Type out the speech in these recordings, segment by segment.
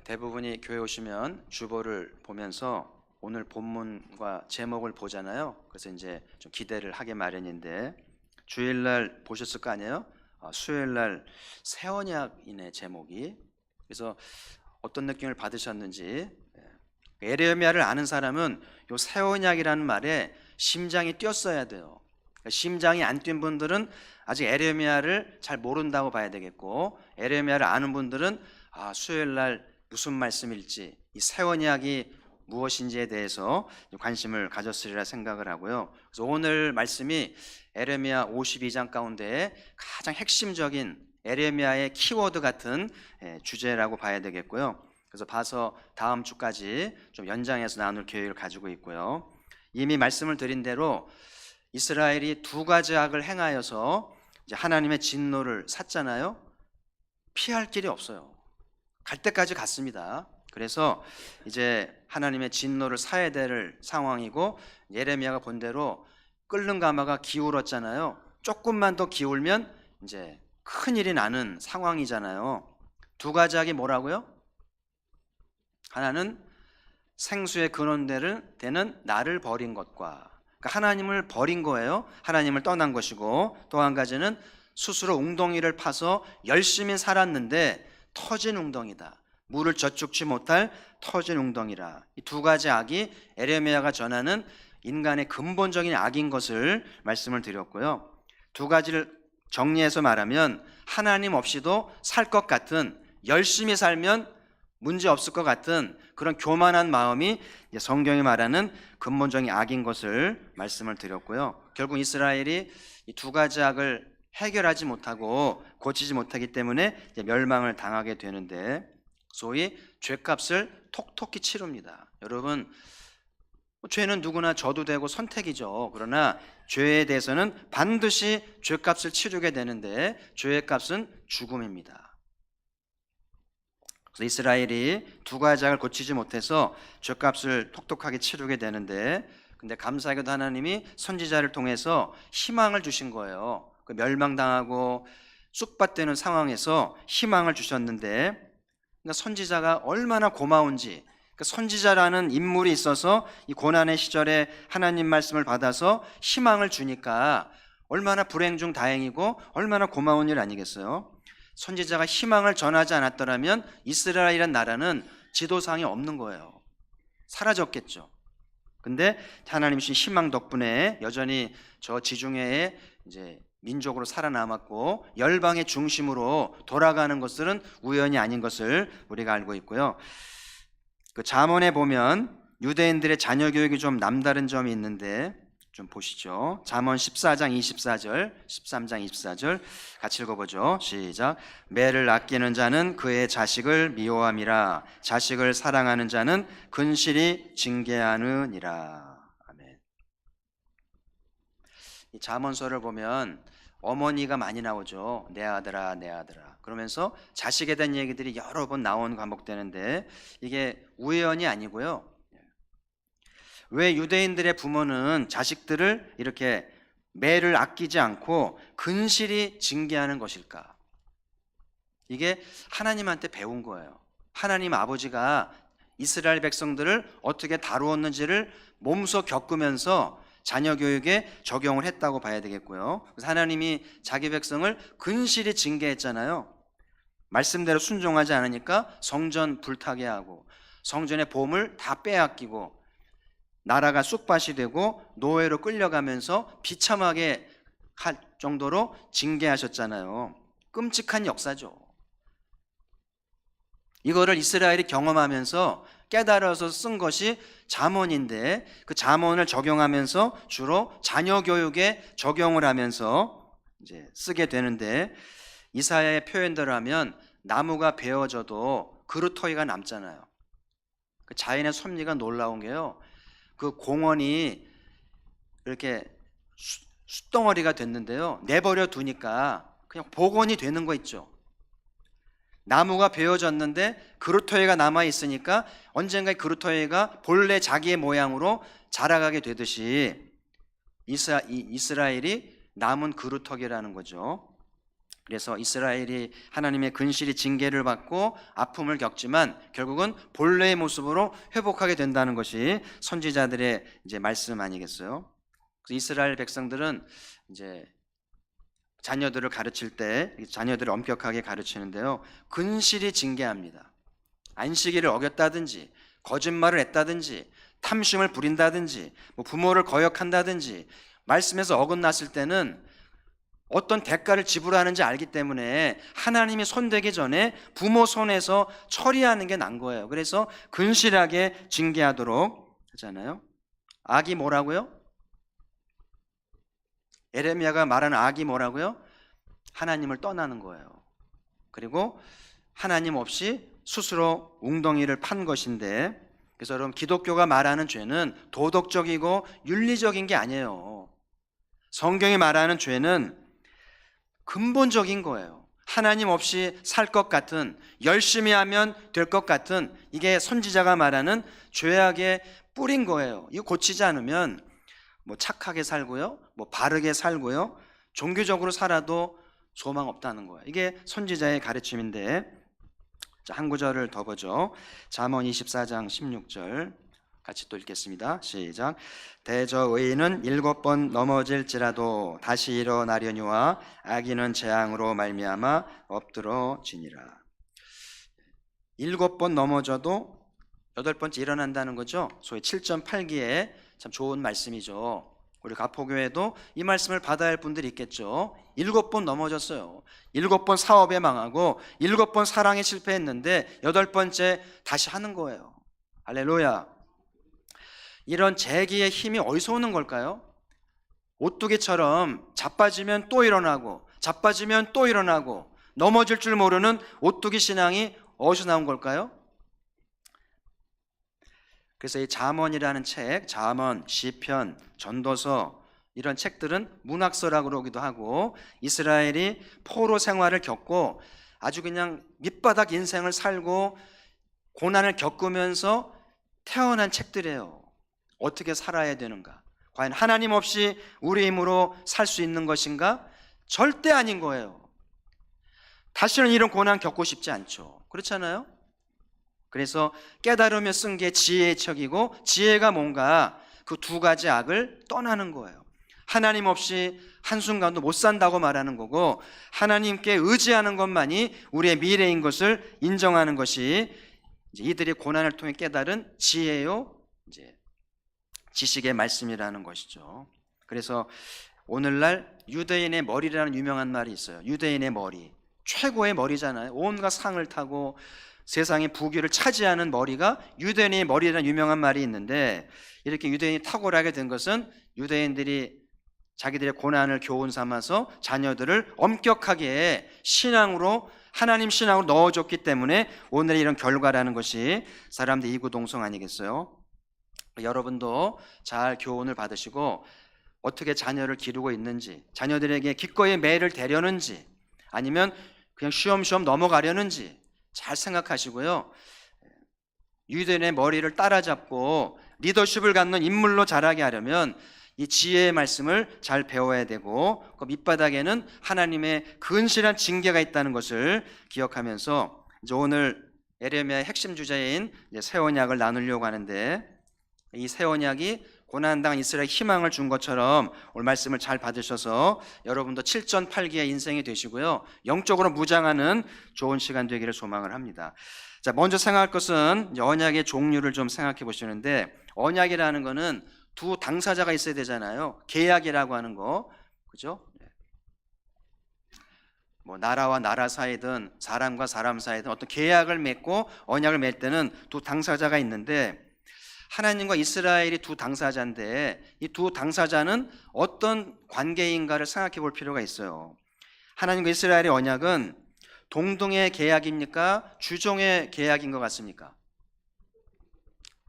대부분이 교회 오시면 주보를 보면서 오늘 본문과 제목을 보잖아요. 그래서 이제 좀 기대를 하게 마련인데, 주일날 보셨을 거 아니에요? 수요일날 새 언약이네 제목이. 그래서 어떤 느낌을 받으셨는지, 에레미야를 아는 사람은 요 새 언약이라는 말에 심장이 뛰었어야 돼요. 그러니까 심장이 안 뛴 분들은 아직 에레미야를 잘 모른다고 봐야 되겠고, 에레미야를 아는 분들은 수요일날 무슨 말씀일지, 이 새 언약이 무엇인지에 대해서 관심을 가졌으리라 생각을 하고요. 그래서 오늘 말씀이 에레미야 52장 가운데 가장 핵심적인 에레미야의 키워드 같은 주제라고 봐야 되겠고요. 그래서 봐서 다음 주까지 좀 연장해서 나눌 계획을 가지고 있고요. 이미 말씀을 드린 대로 이스라엘이 두 가지 악을 행하여서 이제 하나님의 진노를 샀잖아요. 피할 길이 없어요. 갈 때까지 갔습니다. 그래서 이제 하나님의 진노를 사야 될 상황이고, 예레미야가 본 대로 끓는 가마가 기울었잖아요. 조금만 더 기울면 이제 큰일이 나는 상황이잖아요. 두 가지 악이 뭐라고요? 하나는 생수의 근원되는 나를 버린 것과, 그러니까 하나님을 버린 거예요. 하나님을 떠난 것이고, 또 한 가지는 스스로 웅덩이를 파서 열심히 살았는데 터진 웅덩이다. 물을 젖죽지 못할 터진 웅덩이라. 이 두 가지 악이 에레미야가 전하는 인간의 근본적인 악인 것을 말씀을 드렸고요. 두 가지를 정리해서 말하면, 하나님 없이도 살 것 같은, 열심히 살면 문제 없을 것 같은 그런 교만한 마음이 성경이 말하는 근본적인 악인 것을 말씀을 드렸고요. 결국 이스라엘이 이 두 가지 악을 해결하지 못하고 고치지 못하기 때문에 멸망을 당하게 되는데, 소위 죄값을 톡톡히 치릅니다. 여러분, 죄는 누구나 져도 되고 선택이죠. 그러나 죄에 대해서는 반드시 죄값을 치르게 되는데, 죄의 값은 죽음입니다. 그래서 이스라엘이 두 가지 악을 고치지 못해서 죄값을 톡톡하게 치르게 되는데, 근데 감사하게도 하나님이 선지자를 통해서 희망을 주신 거예요. 그 멸망당하고 쑥밭되는 상황에서 희망을 주셨는데, 그러니까 선지자가 얼마나 고마운지, 그 선지자라는 인물이 있어서 이 고난의 시절에 하나님 말씀을 받아서 희망을 주니까 얼마나 불행 중 다행이고 얼마나 고마운 일 아니겠어요? 선지자가 희망을 전하지 않았더라면 이스라엘이라는 나라는 지도상이 없는 거예요. 사라졌겠죠. 근데 하나님 주신 희망 덕분에 여전히 저 지중해에 이제 민족으로 살아남았고, 열방의 중심으로 돌아가는 것들은 우연이 아닌 것을 우리가 알고 있고요. 그 잠언에 보면 유대인들의 자녀 교육이 좀 남다른 점이 있는데 좀 보시죠. 잠언 14장 24절, 13장 24절 같이 읽어보죠. 시작. 매를 아끼는 자는 그의 자식을 미워함이라. 자식을 사랑하는 자는 근실히 징계하느니라. 아멘. 이 잠언서를 보면 어머니가 많이 나오죠. 내 아들아, 내 아들아. 그러면서 자식에 대한 얘기들이 여러 번 나오는 반복되는데, 이게 우연이 아니고요. 왜 유대인들의 부모는 자식들을 이렇게 매를 아끼지 않고 근실히 징계하는 것일까? 이게 하나님한테 배운 거예요. 하나님 아버지가 이스라엘 백성들을 어떻게 다루었는지를 몸소 겪으면서 자녀 교육에 적용을 했다고 봐야 되겠고요. 그래서 하나님이 자기 백성을 근실히 징계했잖아요. 말씀대로 순종하지 않으니까 성전 불타게 하고, 성전의 보물 다 빼앗기고, 나라가 쑥밭이 되고 노예로 끌려가면서 비참하게 할 정도로 징계하셨잖아요. 끔찍한 역사죠. 이거를 이스라엘이 경험하면서 깨달아서 쓴 것이 잠언인데, 그 잠언을 적용하면서 주로 자녀 교육에 적용을 하면서 이제 쓰게 되는데, 이사야의 표현대로 하면 나무가 베어져도 그루터기가 남잖아요. 그 자연의 섭리가 놀라운 게요, 그 공원이 이렇게 숯덩어리가 됐는데요, 내버려 두니까 그냥 복원이 되는 거 있죠. 나무가 베어졌는데 그루터기가 남아 있으니까 언젠가 그루터기가 본래 자기의 모양으로 자라가게 되듯이 이스라엘이 남은 그루터기라는 거죠. 그래서 이스라엘이 하나님의 근실이 징계를 받고 아픔을 겪지만 결국은 본래의 모습으로 회복하게 된다는 것이 선지자들의 이제 말씀 아니겠어요? 그래서 이스라엘 백성들은 이제 자녀들을 가르칠 때 자녀들을 엄격하게 가르치는데요, 근실이 징계합니다. 안식일을 어겼다든지 거짓말을 했다든지 탐심을 부린다든지 뭐 부모를 거역한다든지 말씀에서 어긋났을 때는 어떤 대가를 지불하는지 알기 때문에 하나님이 손대기 전에 부모 손에서 처리하는 게 난 거예요. 그래서 근실하게 징계하도록 하잖아요. 악이 뭐라고요? 에레미야가 말하는 악이 뭐라고요? 하나님을 떠나는 거예요. 그리고 하나님 없이 스스로 웅덩이를 판 것인데, 그래서 여러분, 기독교가 말하는 죄는 도덕적이고 윤리적인 게 아니에요. 성경이 말하는 죄는 근본적인 거예요. 하나님 없이 살 것 같은, 열심히 하면 될 것 같은, 이게 선지자가 말하는 죄악의 뿌린 거예요. 이거 고치지 않으면 뭐 착하게 살고요, 뭐 바르게 살고요, 종교적으로 살아도 소망 없다는 거예요. 이게 선지자의 가르침인데, 자, 한 구절을 더 보죠. 잠언 24장 16절 같이 또 읽겠습니다. 시작. 대저 의인은 7번 넘어질지라도 다시 일어나려니와 악인은 재앙으로 말미암아 엎드러지니라. 7번 넘어져도 8번째 일어난다는 거죠. 소위 7.8기에 참 좋은 말씀이죠. 우리 가포교회도 이 말씀을 받아야 할 분들이 있겠죠. 7번 넘어졌어요. 7번 사업에 망하고 7번 사랑에 실패했는데 8번째 다시 하는 거예요. 할렐루야. 이런 재기의 힘이 어디서 오는 걸까요? 오뚜기처럼 자빠지면 또 일어나고 자빠지면 또 일어나고 넘어질 줄 모르는 오뚜기 신앙이 어디서 나온 걸까요? 그래서 이 잠언이라는 책, 잠언, 시편, 전도서, 이런 책들은 문학서라고 그러기도 하고, 이스라엘이 포로 생활을 겪고 아주 그냥 밑바닥 인생을 살고 고난을 겪으면서 태어난 책들이에요. 어떻게 살아야 되는가? 과연 하나님 없이 우리 힘으로 살 수 있는 것인가? 절대 아닌 거예요. 다시는 이런 고난 겪고 싶지 않죠. 그렇잖아요? 그래서 깨달으며 쓴 게 지혜의 척이고, 지혜가 뭔가 그 두 가지 악을 떠나는 거예요. 하나님 없이 한순간도 못 산다고 말하는 거고, 하나님께 의지하는 것만이 우리의 미래인 것을 인정하는 것이 이제 이들이 고난을 통해 깨달은 지혜요, 이제 지식의 말씀이라는 것이죠. 그래서 오늘날 유대인의 머리라는 유명한 말이 있어요. 유대인의 머리, 최고의 머리잖아요. 온갖 상을 타고 세상의 부귀를 차지하는 머리가 유대인의 머리라는 유명한 말이 있는데, 이렇게 유대인이 탁월하게 된 것은 유대인들이 자기들의 고난을 교훈 삼아서 자녀들을 엄격하게 신앙으로, 하나님 신앙으로 넣어줬기 때문에 오늘의 이런 결과라는 것이 사람들 이구동성 아니겠어요? 여러분도 잘 교훈을 받으시고 어떻게 자녀를 기르고 있는지, 자녀들에게 기꺼이 매를 대려는지 아니면 그냥 쉬엄쉬엄 넘어가려는지 잘 생각하시고요. 유대인의 머리를 따라잡고 리더십을 갖는 인물로 자라게 하려면 이 지혜의 말씀을 잘 배워야 되고, 그 밑바닥에는 하나님의 근실한 징계가 있다는 것을 기억하면서 이제 오늘 에레미야의 핵심 주제인 새 언약을 나누려고 하는데, 이 새 언약이 고난당한 이스라엘 희망을 준 것처럼 오늘 말씀을 잘 받으셔서 여러분도 7.8기의 인생이 되시고요, 영적으로 무장하는 좋은 시간 되기를 소망을 합니다. 자, 먼저 생각할 것은 언약의 종류를 좀 생각해 보시는데, 언약이라는 거는 두 당사자가 있어야 되잖아요. 계약이라고 하는 거, 그죠? 뭐 나라와 나라 사이든 사람과 사람 사이든 어떤 계약을 맺고 언약을 맺을 때는 두 당사자가 있는데, 하나님과 이스라엘이 두 당사자인데 이 두 당사자는 어떤 관계인가를 생각해 볼 필요가 있어요. 하나님과 이스라엘의 언약은 동등의 계약입니까? 주종의 계약인 것 같습니까?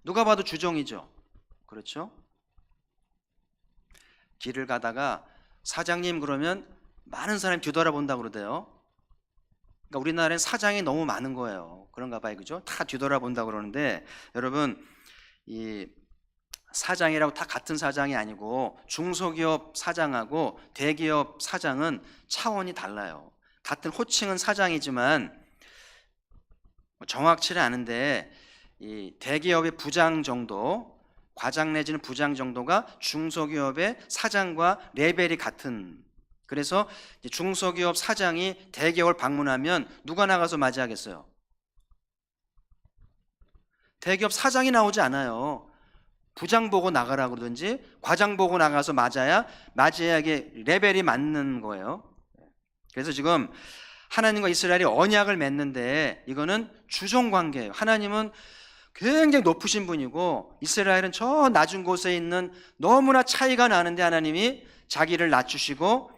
누가 봐도 주종이죠. 그렇죠? 길을 가다가 사장님 그러면 많은 사람이 뒤돌아본다고 그러대요. 그러니까 우리나라엔 사장이 너무 많은 거예요. 그런가 봐요. 그죠? 다 뒤돌아본다고 그러는데, 여러분, 이 사장이라고 다 같은 사장이 아니고 중소기업 사장하고 대기업 사장은 차원이 달라요. 같은 호칭은 사장이지만 정확치는 않은데 이 대기업의 부장 정도, 과장 내지는 부장 정도가 중소기업의 사장과 레벨이 같은. 그래서 중소기업 사장이 대기업을 방문하면 누가 나가서 맞이하겠어요? 대기업 사장이 나오지 않아요. 부장 보고 나가라 그러든지 과장 보고 나가서 맞아야 이게 레벨이 맞는 거예요. 그래서 지금 하나님과 이스라엘이 언약을 맺는데 이거는 주종 관계예요. 하나님은 굉장히 높으신 분이고 이스라엘은 저 낮은 곳에 있는 너무나 차이가 나는데 하나님이 자기를 낮추시고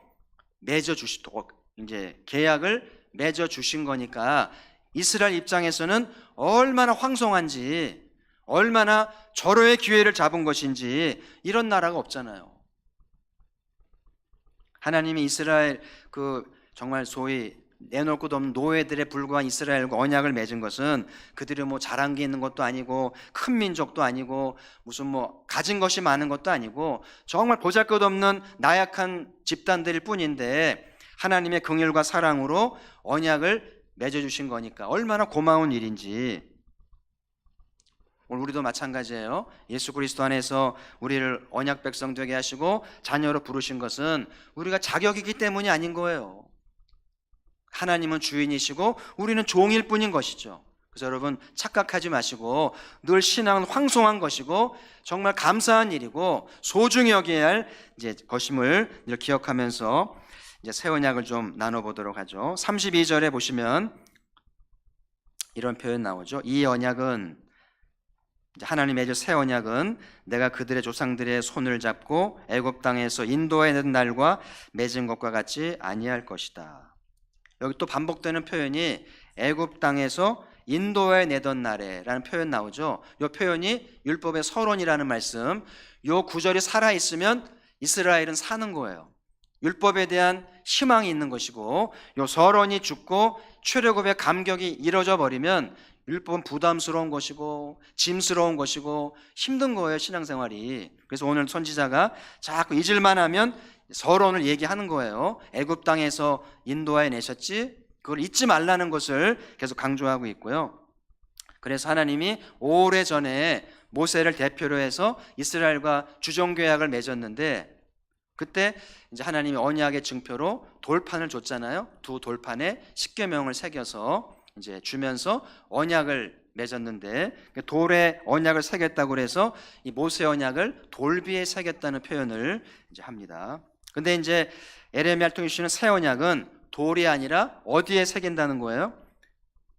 맺어주시도록 이제 계약을 맺어주신 거니까 이스라엘 입장에서는 얼마나 황송한지, 얼마나 절호의 기회를 잡은 것인지 이런 나라가 없잖아요. 하나님이 이스라엘 정말 소위 내놓을 것도 없는 노예들에 불과한 이스라엘과 언약을 맺은 것은 그들이 뭐 잘한 게 있는 것도 아니고 큰 민족도 아니고 무슨 뭐 가진 것이 많은 것도 아니고 정말 보잘것없는 나약한 집단들일 뿐인데 하나님의 긍휼과 사랑으로 언약을 맺어주신 거니까 얼마나 고마운 일인지. 오늘 우리도 마찬가지예요. 예수 그리스도 안에서 우리를 언약 백성 되게 하시고 자녀로 부르신 것은 우리가 자격이기 때문이 아닌 거예요. 하나님은 주인이시고 우리는 종일 뿐인 것이죠. 그래서 여러분 착각하지 마시고 늘 신앙은 황송한 것이고 정말 감사한 일이고 소중히 여겨야 할 이제 것임을 늘 기억하면서 이제 새 언약을 좀 나눠보도록 하죠. 32절에 보시면 이런 표현 나오죠. 이 언약은 하나님 맺은 새 언약은 내가 그들의 조상들의 손을 잡고 애굽 땅에서 인도해 낸 날과 맺은 것과 같이 아니할 것이다. 여기 또 반복되는 표현이 애굽 땅에서 인도해 내던 날에라는 표현 나오죠. 이 표현이 율법의 서론이라는 말씀. 이 구절이 살아 있으면 이스라엘은 사는 거예요. 율법에 대한 희망이 있는 것이고 이 서론이 죽고 출애굽의 감격이 이뤄져 버리면 율법은 부담스러운 것이고 짐스러운 것이고 힘든 거예요, 신앙생활이. 그래서 오늘 선지자가 자꾸 잊을만 하면 서론을 얘기하는 거예요. 애굽 땅에서 인도하여 내셨지, 그걸 잊지 말라는 것을 계속 강조하고 있고요. 그래서 하나님이 오래전에 모세를 대표로 해서 이스라엘과 주정교약을 맺었는데 그때 이제 하나님이 언약의 증표로 돌판을 줬잖아요. 두 돌판에 십계명을 새겨서 이제 주면서 언약을 맺었는데 돌에 언약을 새겼다고 그래서 이 모세 언약을 돌비에 새겼다는 표현을 이제 합니다. 근데 이제 에레미야를 통해 주시는 새 언약은 돌이 아니라 어디에 새긴다는 거예요?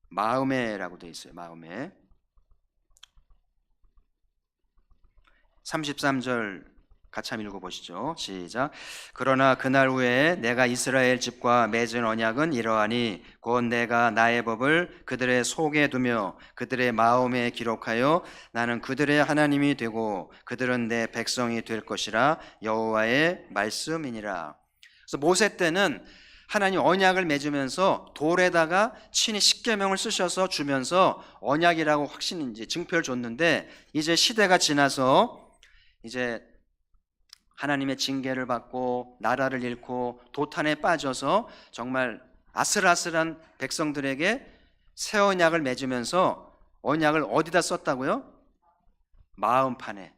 마음에라고 되어 있어요. 마음에. 33절 같이 한번 읽어보시죠. 시작. 그러나 그날 후에 내가 이스라엘 집과 맺은 언약은 이러하니 곧 내가 나의 법을 그들의 속에 두며 그들의 마음에 기록하여 나는 그들의 하나님이 되고 그들은 내 백성이 될 것이라 여호와의 말씀이니라. 그래서 모세 때는 하나님 언약을 맺으면서 돌에다가 친히 십계명을 쓰셔서 주면서 언약이라고 확신인지 증표를 줬는데 이제 시대가 지나서 이제 하나님의 징계를 받고 나라를 잃고 도탄에 빠져서 정말 아슬아슬한 백성들에게 새 언약을 맺으면서 언약을 어디다 썼다고요? 마음판에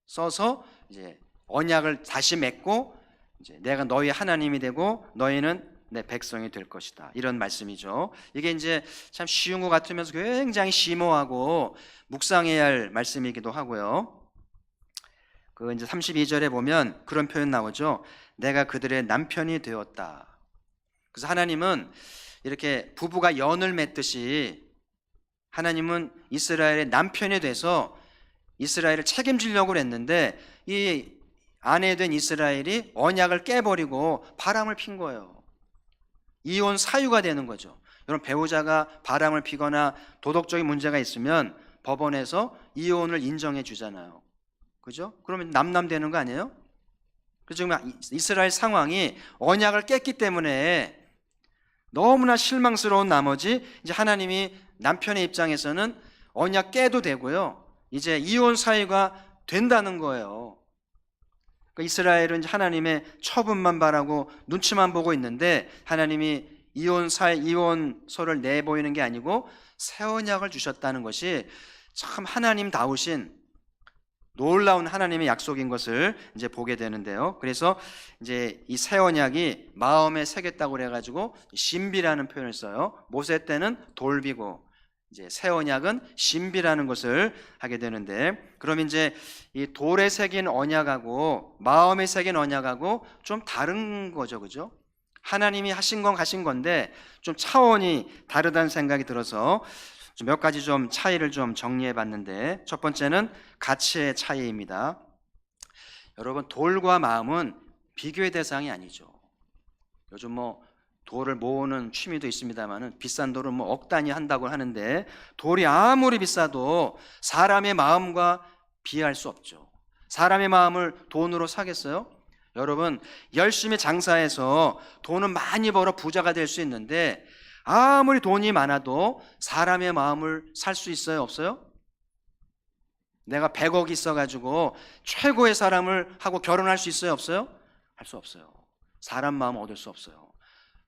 써서 이제 언약을 다시 맺고 이제 내가 너희 하나님이 되고 너희는 내 백성이 될 것이다. 이런 말씀이죠. 이게 이제 참 쉬운 것 같으면서 굉장히 심오하고 묵상해야 할 말씀이기도 하고요. 그 이제 32절에 보면 그런 표현 나오죠. 내가 그들의 남편이 되었다. 그래서 하나님은 이렇게 부부가 연을 맺듯이 하나님은 이스라엘의 남편이 돼서 이스라엘을 책임지려고 했는데 이 아내 된 이스라엘이 언약을 깨버리고 바람을 핀 거예요. 이혼 사유가 되는 거죠. 여러분 배우자가 바람을 피거나 도덕적인 문제가 있으면 법원에서 이혼을 인정해 주잖아요. 그죠? 그러면 남남되는 거 아니에요? 그래서 지금 이스라엘 상황이 언약을 깼기 때문에 너무나 실망스러운 나머지 이제 하나님이 남편의 입장에서는 언약 깨도 되고요. 이제 이혼 사유가 된다는 거예요. 그러니까 이스라엘은 하나님의 처분만 바라고 눈치만 보고 있는데 하나님이 이혼서를 내보이는 게 아니고 새 언약을 주셨다는 것이 참 하나님다우신 놀라운 하나님의 약속인 것을 이제 보게 되는데요. 그래서 이제 이 새 언약이 마음에 새겼다고 그래가지고 신비라는 표현을 써요. 모세 때는 돌비고 이제 새 언약은 신비라는 것을 하게 되는데, 그럼 이제 이 돌에 새긴 언약하고 마음에 새긴 언약하고 좀 다른 거죠, 그죠? 하나님이 하신 건 하신 건데 좀 차원이 다르다는 생각이 들어서 몇 가지 좀 차이를 좀 정리해 봤는데, 첫 번째는 가치의 차이입니다. 여러분, 돌과 마음은 비교의 대상이 아니죠. 요즘 돌을 모으는 취미도 있습니다만은 비싼 돌은 억 단위 한다고 하는데 돌이 아무리 비싸도 사람의 마음과 비할 수 없죠. 사람의 마음을 돈으로 사겠어요? 여러분, 열심히 장사해서 돈은 많이 벌어 부자가 될 수 있는데 아무리 돈이 많아도 사람의 마음을 살 수 있어요? 없어요? 내가 100억 있어가지고 최고의 사람을 하고 결혼할 수 있어요? 없어요? 할 수 없어요. 사람 마음을 얻을 수 없어요.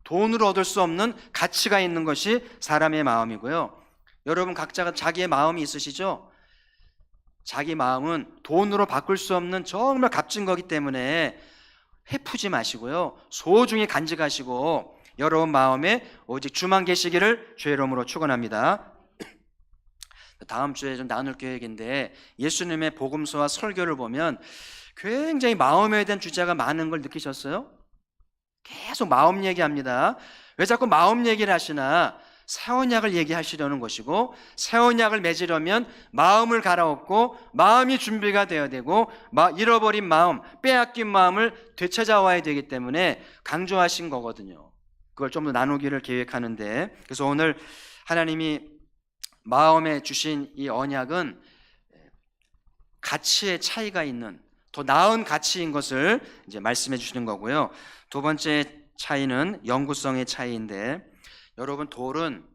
돈으로 얻을 수 없는 가치가 있는 것이 사람의 마음이고요. 여러분 각자가 자기의 마음이 있으시죠? 자기 마음은 돈으로 바꿀 수 없는 정말 값진 거기 때문에 헤푸지 마시고요, 소중히 간직하시고 여러분 마음에 오직 주만 계시기를 주의 이름으로 축원합니다. 다음 주에 좀 나눌 계획인데, 예수님의 복음서와 설교를 보면 굉장히 마음에 대한 주제가 많은 걸 느끼셨어요? 계속 마음 얘기합니다. 왜 자꾸 마음 얘기를 하시나? 새 언약을 얘기하시려는 것이고, 새 언약을 맺으려면 마음을 갈아엎고 마음이 준비가 되어야 되고 잃어버린 마음, 빼앗긴 마음을 되찾아와야 되기 때문에 강조하신 거거든요. 그걸 좀 더 나누기를 계획하는데, 그래서 오늘 하나님이 마음에 주신 이 언약은 가치의 차이가 있는 더 나은 가치인 것을 이제 말씀해 주시는 거고요. 두 번째 차이는 영구성의 차이인데, 여러분 돌은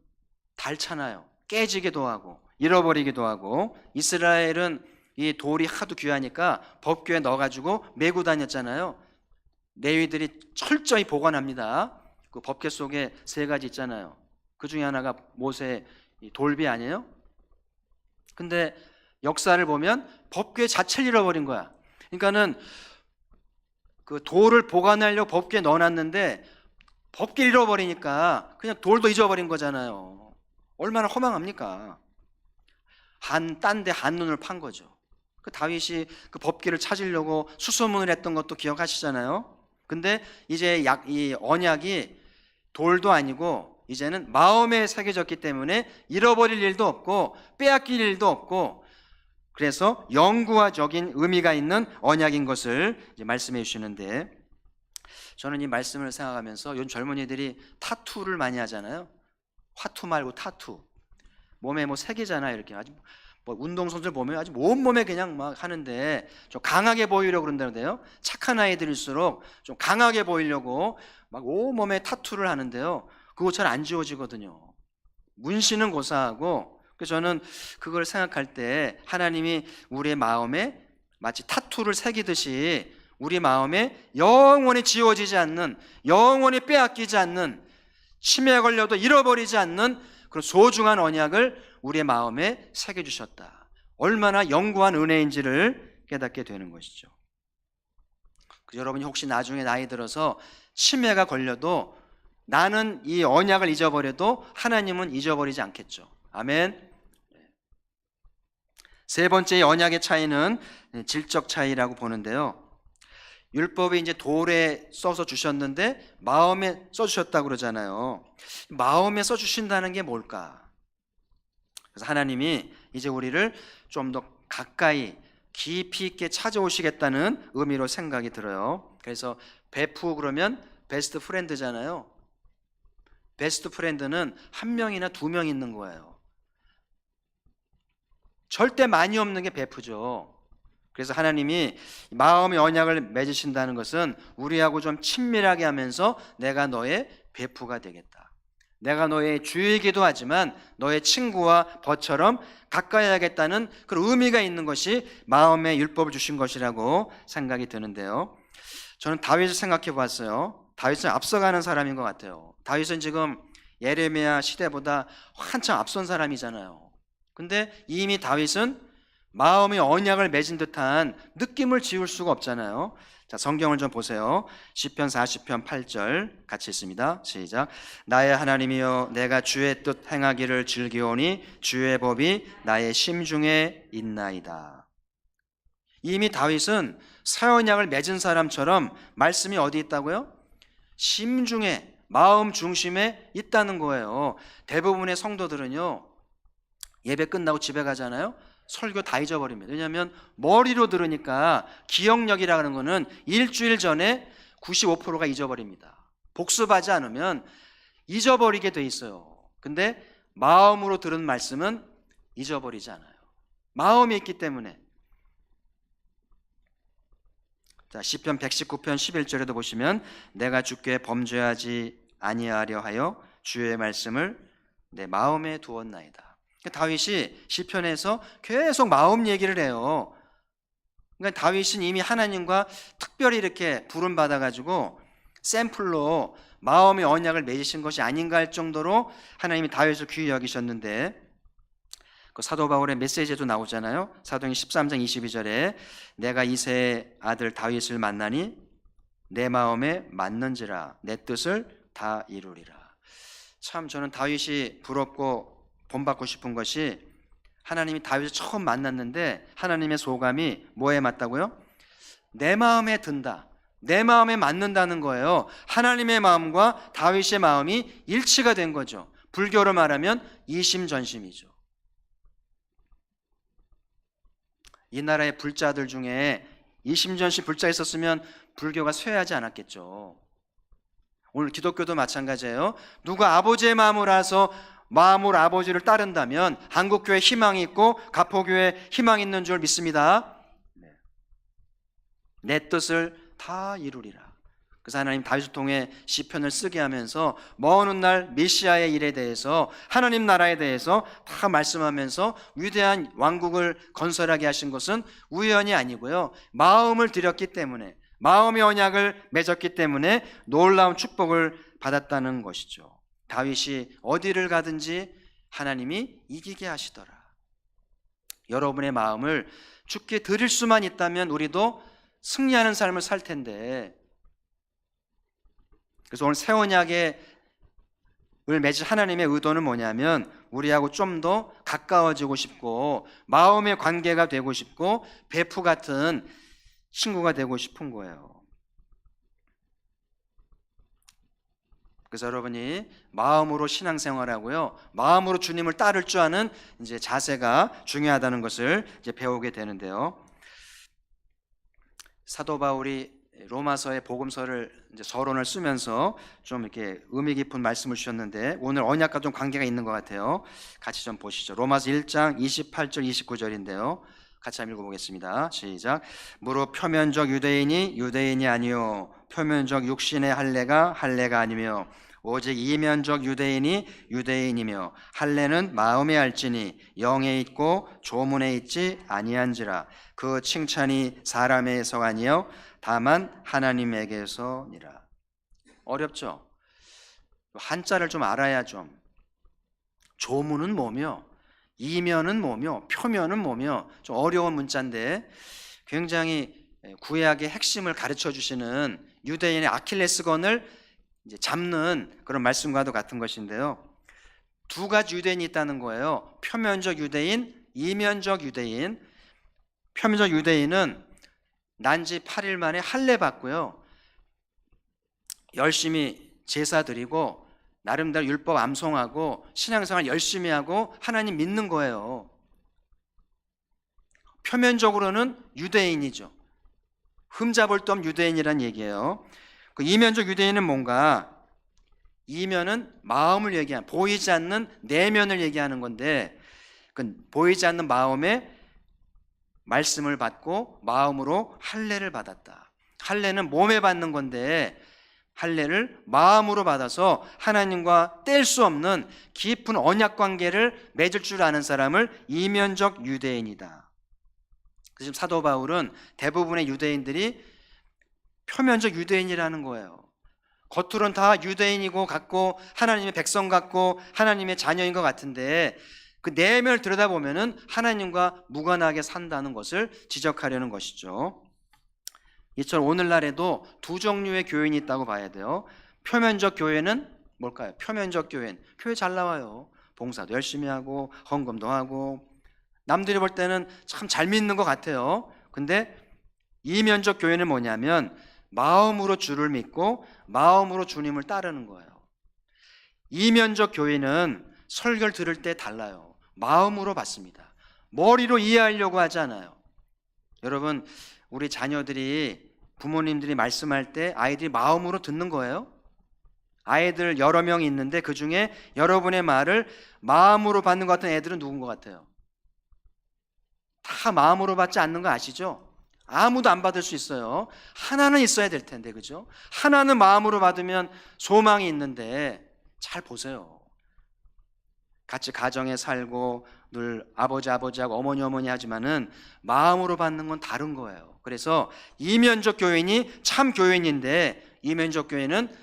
닳잖아요. 깨지기도 하고 잃어버리기도 하고, 이스라엘은 이 돌이 하도 귀하니까 법궤에 넣어가지고 메고 다녔잖아요. 레위들이 철저히 보관합니다. 그 법궤 속에 3가지 있잖아요. 그 중에 하나가 모세 돌비 아니에요? 근데 역사를 보면 법궤 자체를 잃어버린 거야. 그러니까는 그 돌을 보관하려고 법궤에 넣어놨는데 법궤를 잃어버리니까 그냥 돌도 잊어버린 거잖아요. 얼마나 허망합니까? 딴 데 한눈을 판 거죠. 그 다윗이 그 법궤를 찾으려고 수소문을 했던 것도 기억하시잖아요. 근데 이제 이 언약이 돌도 아니고 이제는 마음에 새겨졌기 때문에 잃어버릴 일도 없고 빼앗길 일도 없고, 그래서 영구적인 의미가 있는 언약인 것을 이제 말씀해 주시는데, 저는 이 말씀을 생각하면서 요즘 젊은이들이 타투를 많이 하잖아요. 화투 말고 타투. 몸에 새기잖아요. 이렇게 아주 운동선수들 보면 아주 온몸에 그냥 막 하는데 좀 강하게 보이려고 그런다는데요. 착한 아이들일수록 좀 강하게 보이려고 막 온몸에 타투를 하는데요. 그거 잘 안 지워지거든요. 문신은 고사하고. 그래서 저는 그걸 생각할 때 하나님이 우리의 마음에 마치 타투를 새기듯이 우리 마음에 영원히 지워지지 않는, 영원히 빼앗기지 않는, 치매에 걸려도 잃어버리지 않는 그런 소중한 언약을 우리의 마음에 새겨주셨다. 얼마나 영구한 은혜인지를 깨닫게 되는 것이죠. 여러분이 혹시 나중에 나이 들어서 치매가 걸려도 나는 이 언약을 잊어버려도 하나님은 잊어버리지 않겠죠. 아멘. 세 번째 언약의 차이는 질적 차이라고 보는데요. 율법이 이제 돌에 써서 주셨는데 마음에 써주셨다고 그러잖아요. 마음에 써주신다는 게 뭘까? 그래서 하나님이 이제 우리를 좀 더 가까이 깊이 있게 찾아오시겠다는 의미로 생각이 들어요. 그래서 베프 그러면 베스트 프렌드잖아요. 베스트 프렌드는 1명이나 2명 있는 거예요. 절대 많이 없는 게 베프죠. 그래서 하나님이 마음의 언약을 맺으신다는 것은 우리하고 좀 친밀하게 하면서 내가 너의 베프가 되겠다. 내가 너의 주이기도 하지만 너의 친구와 벗처럼 가까이하겠다는 그런 의미가 있는 것이 마음의 율법을 주신 것이라고 생각이 드는데요. 저는 다윗을 생각해 봤어요. 다윗은 앞서가는 사람인 것 같아요. 다윗은 지금 예레미야 시대보다 한참 앞선 사람이잖아요. 근데 이미 다윗은 마음의 언약을 맺은 듯한 느낌을 지울 수가 없잖아요. 자, 성경을 좀 보세요. 시편 40편 8절 같이 있습니다. 시작. 나의 하나님이여 내가 주의 뜻 행하기를 즐기오니 주의 법이 나의 심중에 있나이다. 이미 다윗은 새 언약을 맺은 사람처럼 말씀이 어디 있다고요? 심중에, 마음 중심에 있다는 거예요. 대부분의 성도들은요, 예배 끝나고 집에 가잖아요. 설교 다 잊어버립니다. 왜냐하면 머리로 들으니까 기억력이라는 거는 일주일 전에 95%가 잊어버립니다. 복습하지 않으면 잊어버리게 돼 있어요. 근데 마음으로 들은 말씀은 잊어버리지 않아요. 마음이 있기 때문에. 자, 시편 119편 11절에도 보시면 내가 주께 범죄하지 아니하려 하여 주의 말씀을 내 마음에 두었나이다. 다윗이 시편에서 계속 마음 얘기를 해요. 그러니까 다윗은 이미 하나님과 특별히 이렇게 부름 받아가지고 샘플로 마음의 언약을 맺으신 것이 아닌가 할 정도로 하나님이 다윗을 귀히 여기셨는데, 그 사도 바울의 메시지에도 나오잖아요. 사도행전 13장 22절에 내가 이새의 아들 다윗을 만나니 내 마음에 맞는지라 내 뜻을 다 이루리라. 참 저는 다윗이 부럽고 본받고 싶은 것이, 하나님이 다윗을 처음 만났는데 하나님의 소감이 뭐에 맞다고요? 내 마음에 든다, 내 마음에 맞는다는 거예요. 하나님의 마음과 다윗의 마음이 일치가 된 거죠. 불교로 말하면 이심전심이죠. 이 나라의 불자들 중에 이심전심 불자 있었으면 불교가 쇠하지 않았겠죠. 오늘 기독교도 마찬가지예요. 누가 아버지의 마음을 알아서 마음으로 아버지를 따른다면 한국교회 희망이 있고 가포교회 희망이 있는 줄 믿습니다. 내 뜻을 다 이루리라. 그래서 하나님 다윗을 통해 시편을 쓰게 하면서 먼 훗날 메시아의 일에 대해서, 하나님 나라에 대해서 다 말씀하면서 위대한 왕국을 건설하게 하신 것은 우연이 아니고요, 마음을 들였기 때문에, 마음의 언약을 맺었기 때문에 놀라운 축복을 받았다는 것이죠. 다윗이 어디를 가든지 하나님이 이기게 하시더라. 여러분의 마음을 주께 드릴 수만 있다면 우리도 승리하는 삶을 살 텐데, 그래서 오늘 새 언약을 맺은 하나님의 의도는 뭐냐면 우리하고 좀 더 가까워지고 싶고 마음의 관계가 되고 싶고 베프 같은 친구가 되고 싶은 거예요. 그래서 여러분이 마음으로 신앙생활하고요, 마음으로 주님을 따를 줄 아는 이제 자세가 중요하다는 것을 이제 배우게 되는데요. 사도 바울이 로마서의 복음서를 이제 서론을 쓰면서 좀 이렇게 의미 깊은 말씀을 주셨는데 오늘 언약과 좀 관계가 있는 것 같아요. 같이 좀 보시죠. 로마서 1장 28절 29절인데요. 같이 한번 읽어보겠습니다. 시작. 무릇 표면적 유대인이 유대인이 아니요 표면적 육신의 할례가 할례가 아니며 오직 이면적 유대인이 유대인이며 할례는 마음에 알지니 영에 있고 조문에 있지 아니한지라. 그 칭찬이 사람에게서 아니요 다만 하나님에게서니라. 어렵죠? 한자를 좀 알아야 좀. 조문은 뭐며 이면은 뭐며 표면은 뭐며 좀 어려운 문자인데 굉장히 구약의 핵심을 가르쳐 주시는 유대인의 아킬레스건을 이제 잡는 그런 말씀과도 같은 것인데요. 두 가지 유대인이 있다는 거예요. 표면적 유대인, 이면적 유대인. 표면적 유대인은 난지 8일 만에 할례 받고요, 열심히 제사 드리고 나름대로 율법 암송하고 신앙생활 열심히 하고 하나님 믿는 거예요. 표면적으로는 유대인이죠. 흠잡을 데 없는 유대인이란 얘기예요. 그 이면적 유대인은 뭔가, 이면은 마음을 얘기하는, 보이지 않는 내면을 얘기하는 건데, 그 보이지 않는 마음에 말씀을 받고 마음으로 할례를 받았다. 할례는 몸에 받는 건데 할례를 마음으로 받아서 하나님과 뗄 수 없는 깊은 언약 관계를 맺을 줄 아는 사람을 이면적 유대인이다. 지금 사도 바울은 대부분의 유대인들이 표면적 유대인이라는 거예요. 겉으로는 다 유대인이고 같고 하나님의 백성 같고 하나님의 자녀인 것 같은데 그 내면을 들여다보면은 하나님과 무관하게 산다는 것을 지적하려는 것이죠. 이처럼 오늘날에도 두 종류의 교인이 있다고 봐야 돼요. 표면적 교회는 뭘까요? 표면적 교회는 교회 잘 나와요. 봉사도 열심히 하고 헌금도 하고 남들이 볼 때는 참 잘 믿는 것 같아요. 근데 이면적 교회는 뭐냐면 마음으로 주를 믿고 마음으로 주님을 따르는 거예요. 이면적 교회는 설교를 들을 때 달라요. 마음으로 받습니다. 머리로 이해하려고 하지 않아요. 여러분, 우리 자녀들이 부모님들이 말씀할 때 아이들이 마음으로 듣는 거예요. 아이들 여러 명이 있는데 그 중에 여러분의 말을 마음으로 받는 것 같은 애들은 누군 것 같아요? 다 마음으로 받지 않는 거 아시죠? 아무도 안 받을 수 있어요. 하나는 있어야 될 텐데, 그죠? 하나는 마음으로 받으면 소망이 있는데 잘 보세요. 같이 가정에 살고 늘 아버지하고 어머니 하지만은 마음으로 받는 건 다른 거예요. 그래서 이면적 교인이 참 교인인데 이면적 교인은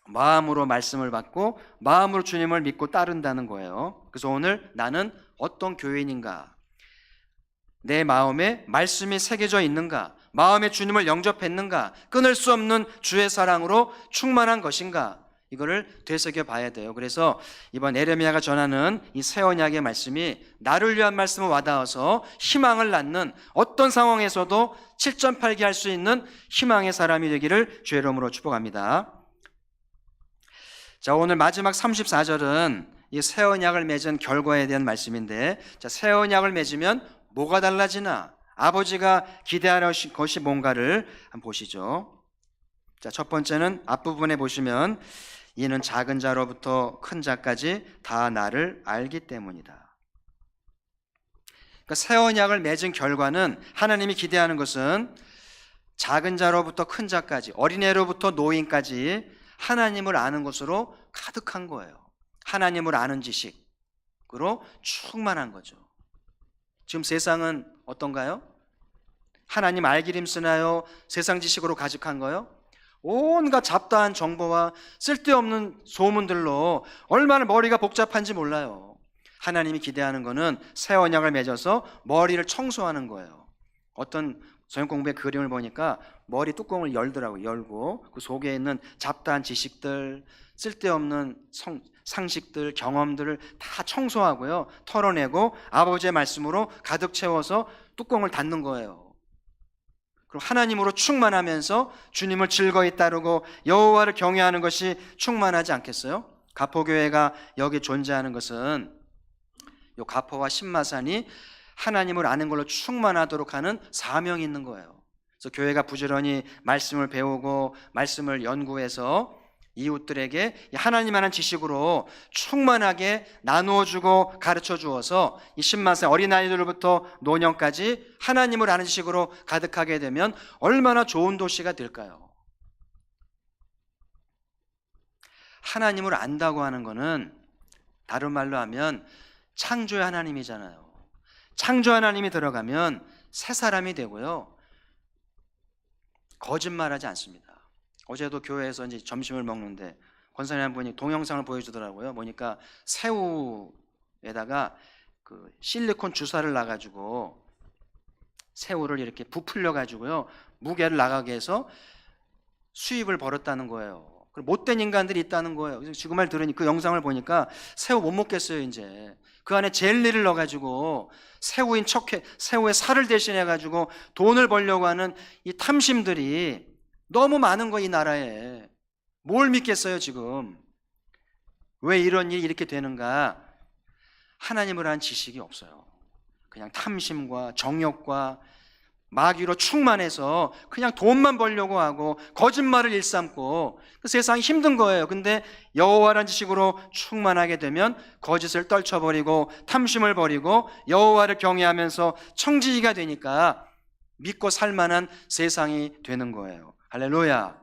마음으로 말씀을 받고 마음으로 주님을 믿고 따른다는 거예요. 그래서 오늘 나는 어떤 교인인가? 내 마음에 말씀이 새겨져 있는가? 마음에 주님을 영접했는가? 끊을 수 없는 주의 사랑으로 충만한 것인가? 이거를 되새겨 봐야 돼요. 그래서 이번 에레미야가 전하는 이 새 언약의 말씀이 나를 위한 말씀을 와닿아서 희망을 낳는 어떤 상황에서도 7.8개 할 수 있는 희망의 사람이 되기를 주의 이름으로 축복합니다. 자, 오늘 마지막 34절은 이 새 언약을 맺은 결과에 대한 말씀인데, 자, 새 언약을 맺으면 뭐가 달라지나? 아버지가 기대하는 것이 뭔가를 한번 보시죠. 자, 첫 번째는 앞부분에 보시면 이는 작은 자로부터 큰 자까지 다 나를 알기 때문이다. 그러니까 새 언약을 맺은 결과는 하나님이 기대하는 것은 작은 자로부터 큰 자까지, 어린애로부터 노인까지 하나님을 아는 것으로 가득한 거예요. 하나님을 아는 지식으로 충만한 거죠. 지금 세상은 어떤가요? 하나님 알기를 힘쓰나요? 세상 지식으로 가득한 거요? 온갖 잡다한 정보와 쓸데없는 소문들로 얼마나 머리가 복잡한지 몰라요. 하나님이 기대하는 거는 새 언약을 맺어서 머리를 청소하는 거예요. 어떤 저녁 공부의 그림을 보니까 머리 뚜껑을 열더라고요. 열고 그 속에 있는 잡다한 지식들, 쓸데없는 상식들, 경험들을 다 청소하고요, 털어내고 아버지의 말씀으로 가득 채워서 뚜껑을 닫는 거예요. 그럼 하나님으로 충만하면서 주님을 즐거이 따르고 여호와를 경외하는 것이 충만하지 않겠어요? 가포교회가 여기 존재하는 것은 이 가포와 신마산이 하나님을 아는 걸로 충만하도록 하는 사명이 있는 거예요. 그래서 교회가 부지런히 말씀을 배우고 말씀을 연구해서 이웃들에게 하나님 아는 지식으로 충만하게 나누어주고 가르쳐 주어서 이 신마산 어린아이들부터 노년까지 하나님을 아는 지식으로 가득하게 되면 얼마나 좋은 도시가 될까요? 하나님을 안다고 하는 것은 다른 말로 하면 창조의 하나님이잖아요. 창조 하나님이 들어가면 새 사람이 되고요, 거짓말하지 않습니다. 어제도 교회에서 이제 점심을 먹는데 권사님 한 분이 동영상을 보여주더라고요. 보니까 새우에다가 그 실리콘 주사를 놔가지고 새우를 이렇게 부풀려 가지고요, 무게를 나가게 해서 수입을 벌었다는 거예요. 그리고 못된 인간들이 있다는 거예요. 그래서 지금 말 들으니 그 영상을 보니까 새우 못 먹겠어요. 이제 그 안에 젤리를 넣어가지고 새우인 척해 새우의 살을 대신해 가지고 돈을 벌려고 하는 이 탐심들이 너무 많은 거, 이 나라에. 뭘 믿겠어요 지금? 왜 이런 일이 이렇게 되는가? 하나님을 아는 지식이 없어요. 그냥 탐심과 정욕과 마귀로 충만해서 그냥 돈만 벌려고 하고 거짓말을 일삼고 그 세상이 힘든 거예요. 근데 여호와라는 지식으로 충만하게 되면 거짓을 떨쳐버리고 탐심을 버리고 여호와를 경외하면서 청지기가 되니까 믿고 살만한 세상이 되는 거예요. 할렐루야.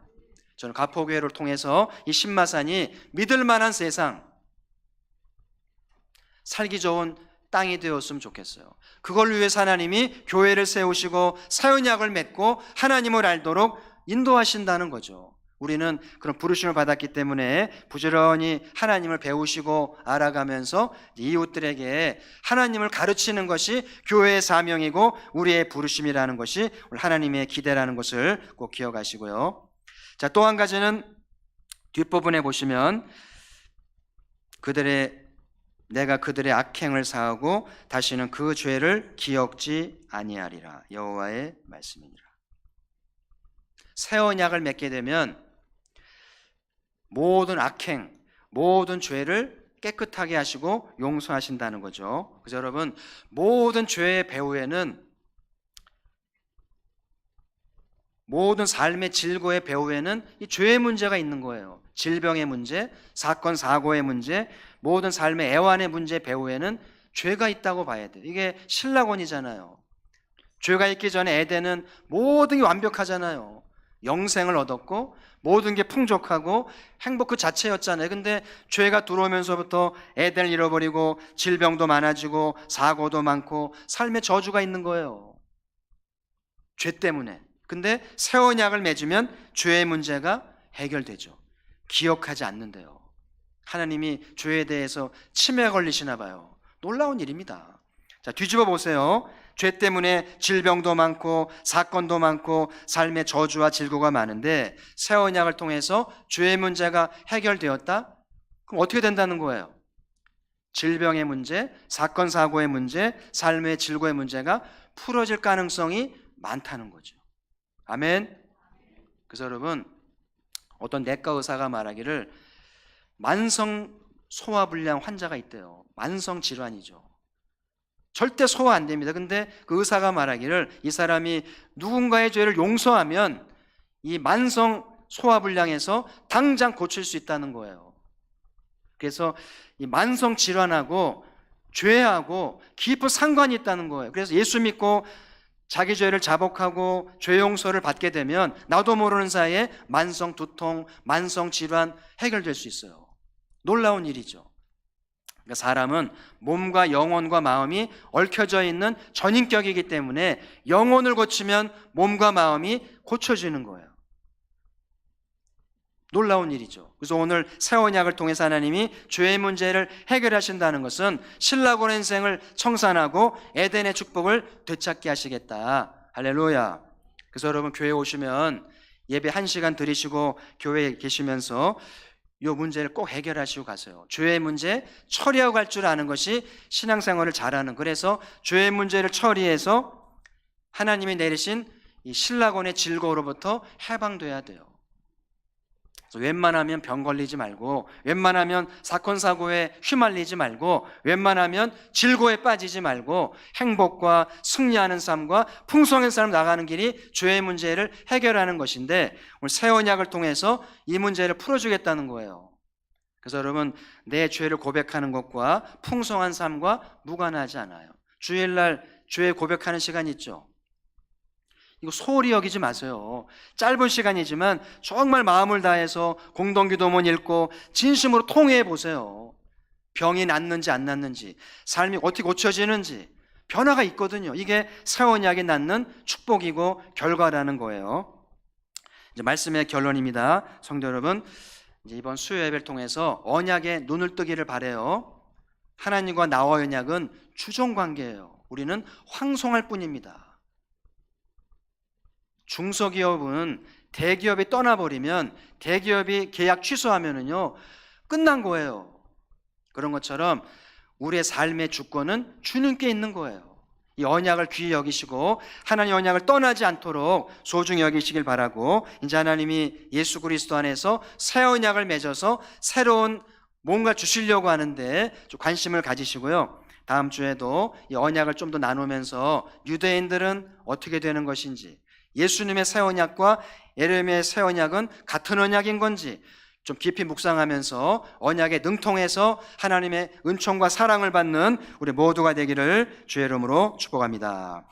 저는 가포교회를 통해서 이 신마산이 믿을 만한 세상, 살기 좋은 땅이 되었으면 좋겠어요. 그걸 위해서 하나님이 교회를 세우시고 사역을 맺고 하나님을 알도록 인도하신다는 거죠. 우리는 그런 부르심을 받았기 때문에 부지런히 하나님을 배우시고 알아가면서 이웃들에게 하나님을 가르치는 것이 교회의 사명이고 우리의 부르심이라는 것이 하나님의 기대라는 것을 꼭 기억하시고요. 자, 또 한 가지는 뒷부분에 보시면 내가 그들의 악행을 사하고 다시는 그 죄를 기억지 아니하리라. 여호와의 말씀이니라. 새 언약을 맺게 되면 모든 악행, 모든 죄를 깨끗하게 하시고 용서하신다는 거죠. 그래서 여러분, 모든 죄의 배후에는, 모든 삶의 질고의 배후에는 이 죄의 문제가 있는 거예요. 질병의 문제, 사건 사고의 문제, 모든 삶의 애환의 문제 배후에는 죄가 있다고 봐야 돼요. 이게 신라곤이잖아요. 죄가 있기 전에 에덴은 모든 게 완벽하잖아요. 영생을 얻었고 모든 게 풍족하고 행복 그 자체였잖아요. 근데 죄가 들어오면서부터 에덴을 잃어버리고 질병도 많아지고 사고도 많고 삶의 저주가 있는 거예요. 죄 때문에. 근데 새 언약을 맺으면 죄의 문제가 해결되죠. 기억하지 않는데요. 하나님이 죄에 대해서 치매에 걸리시나 봐요. 놀라운 일입니다. 자, 뒤집어 보세요. 죄 때문에 질병도 많고 사건도 많고 삶의 저주와 질고가 많은데 새 언약을 통해서 죄의 문제가 해결되었다? 그럼 어떻게 된다는 거예요? 질병의 문제, 사건 사고의 문제, 삶의 질고의 문제가 풀어질 가능성이 많다는 거죠. 아멘. 그래서 여러분, 어떤 내과 의사가 말하기를 만성 소화불량 환자가 있대요. 만성 질환이죠. 절대 소화 안 됩니다. 근데 그 의사가 말하기를 이 사람이 누군가의 죄를 용서하면 이 만성 소화불량에서 당장 고칠 수 있다는 거예요. 그래서 이 만성 질환하고 죄하고 깊은 상관이 있다는 거예요. 그래서 예수 믿고 자기 죄를 자복하고 죄 용서를 받게 되면 나도 모르는 사이에 만성 두통, 만성 질환 해결될 수 있어요. 놀라운 일이죠. 그러니까 사람은 몸과 영혼과 마음이 얽혀져 있는 전인격이기 때문에 영혼을 고치면 몸과 마음이 고쳐지는 거예요. 놀라운 일이죠. 그래서 오늘 새 언약을 통해서 하나님이 죄의 문제를 해결하신다는 것은 신라곤 인생을 청산하고 에덴의 축복을 되찾게 하시겠다. 할렐루야. 그래서 여러분, 교회 오시면 예배 1시간 드리시고 교회에 계시면서 이 문제를 꼭 해결하시고 가세요. 죄의 문제 처리하고 갈 줄 아는 것이 신앙생활을 잘하는, 그래서 죄의 문제를 처리해서 하나님이 내리신 이 신라곤의 질고로부터 해방돼야 돼요. 그래서 웬만하면 병 걸리지 말고, 웬만하면 사건 사고에 휘말리지 말고, 웬만하면 질고에 빠지지 말고 행복과 승리하는 삶과 풍성한 삶 나가는 길이 죄의 문제를 해결하는 것인데 오늘 새 언약을 통해서 이 문제를 풀어주겠다는 거예요. 그래서 여러분, 내 죄를 고백하는 것과 풍성한 삶과 무관하지 않아요. 주일날 죄 고백하는 시간이 있죠. 이거 소홀히 여기지 마세요. 짧은 시간이지만 정말 마음을 다해서 공동기도문 읽고 진심으로 통회해 보세요. 병이 낫는지 안 낫는지, 삶이 어떻게 고쳐지는지 변화가 있거든요. 이게 새 언약이 낳는 축복이고 결과라는 거예요. 이제 말씀의 결론입니다. 성도 여러분, 이제 이번 수요 예배를 통해서 언약에 눈을 뜨기를 바라요. 하나님과 나와의 언약은 주종 관계예요. 우리는 황송할 뿐입니다. 중소기업은 대기업이 떠나버리면, 대기업이 계약 취소하면은요 끝난 거예요. 그런 것처럼 우리의 삶의 주권은 주님께 있는 거예요. 이 언약을 귀히 여기시고 하나님의 언약을 떠나지 않도록 소중히 여기시길 바라고, 이제 하나님이 예수 그리스도 안에서 새 언약을 맺어서 새로운 뭔가 주시려고 하는데 좀 관심을 가지시고요. 다음 주에도 이 언약을 좀 더 나누면서 유대인들은 어떻게 되는 것인지, 예수님의 새 언약과 예레미야의 새 언약은 같은 언약인 건지 좀 깊이 묵상하면서 언약에 능통해서 하나님의 은총과 사랑을 받는 우리 모두가 되기를 주의 이름으로 축복합니다.